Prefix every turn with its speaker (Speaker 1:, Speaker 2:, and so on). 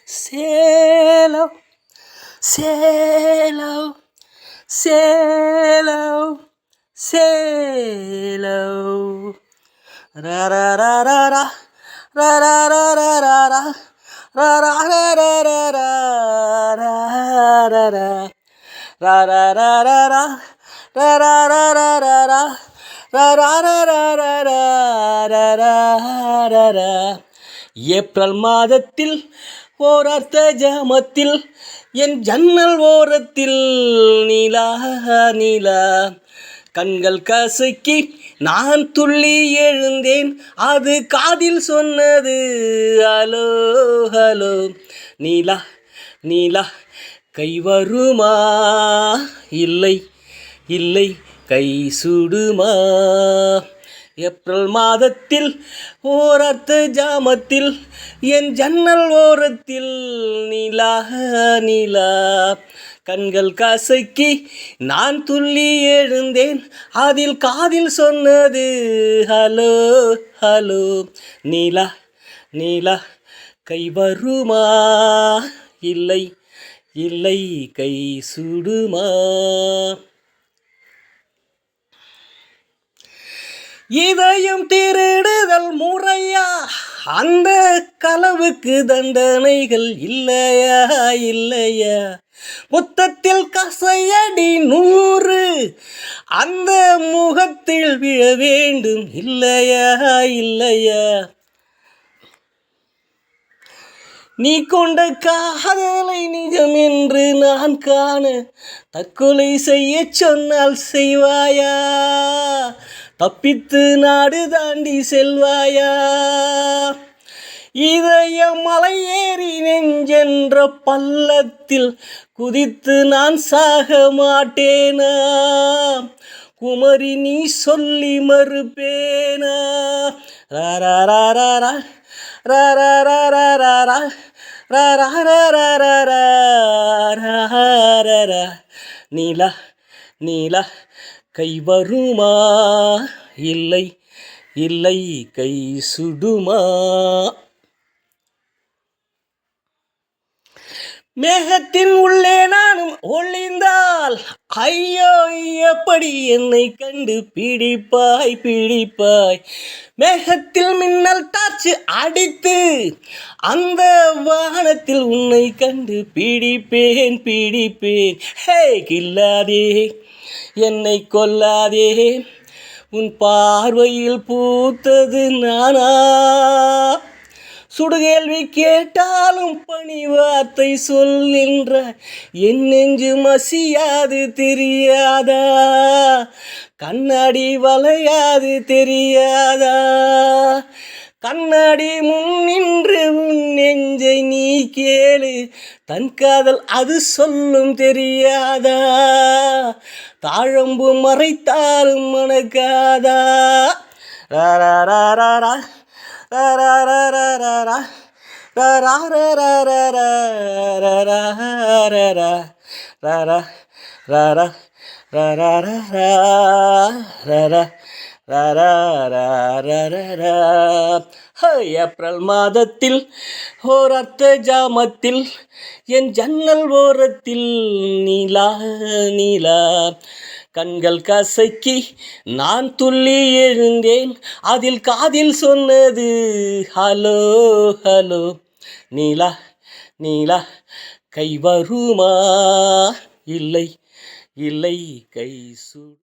Speaker 1: Salem Salem Salem Salem ரரரரரா ரரரரரா ரரரரரா ரரரரரா ரரரரரா ரரரரரா. April மாதத்தில் ஓர் அர்த்த ஜாமத்தில் என் ஜன்னல் ஓரத்தில் நீலா நீலா கண்கள் கசக்கி நான் துள்ளி எழுந்தேன். அது காதில் சொன்னது ஹலோ ஹலோ. நீலா நீலா கை வருமா இல்லை இல்லை கை சுடுமா. ஏப்ரல் மாதத்தில் ஓர் அர்த்த ஜாமத்தில் என் ஜன்னல் ஓரத்தில் நீலா நீலா கண்கள் கசக்கி நான் துள்ளி எழுந்தேன். அதில் காதில் சொன்னது ஹலோ ஹலோ. நீலா நீலா கை வருமா இல்லை இல்லை கை சுடுமா. இதயம் திருடுதல் முறையா, அந்த களவுக்கு தண்டனைகள் இல்லையா இல்லையா. முத்தத்தில் கசையடி 100 அந்த முகத்தில் விழ வேண்டும் இல்லையா இல்லையா. நீ கொண்ட காதலை நிஜம் என்று நான் காண தற்கொலை செய்ய சொன்னால் செய்வாயா. தப்பித்து நாடு தாண்டி செல்வாயா. இதயம் மலை ஏறி நெஞ்சென்ற பள்ளத்தில் குதித்து நான் சாக மாட்டேனா. குமரி நீ சொல்லி மறுப்பேனா. ரரரரரா ரரரரரா ரரரரரா. நீலா நீலா கை வருமா இல்லை இல்லை கை சுடுமா. மேகத்தின் உள்ளே நானும் ஒளிந்தால் ஐயோ எப்படி என்னை கண்டு பிடிப்பாய் பிடிப்பாய். மேகத்தில் மின்னல் டார்ச்சு அடித்து அந்த வானத்தில் உன்னை கண்டு பிடிப்பேன் பிடிப்பேன். ஹே கில்லாதே என்னை கொல்லாதே, உன் பார்வையில் பூத்தது நானா. சுடுகேள்வி கேட்டாலும் பணி வார்த்தை சொல்கின்ற என் நெஞ்சு மசியாது தெரியாதா. கண்ணாடி வளையாது தெரியாதா. கண்ணாடி முன் நின்று உன் நெஞ்சை நீ கேளு, தன் காதல் அது சொல்லும் தெரியாதா. தாழம்பு மறைத்தாலும் மணக்காதா. ரரரரரா ரரரரரா ரரரரரரா ரரரரரா ரரரரரா. ஏப்ரல் மாதத்தில் ஓர் அர்த்த ஜாமத்தில் என் ஜன்னல் ஓரத்தில் நீலா நீலா கண்கள் கசக்கி நான் துள்ளி எழுந்தேன். அதில் காதில் சொன்னது ஹலோ ஹலோ. நீலா நீலா கை வருமா இல்லை இல்லை கை சு.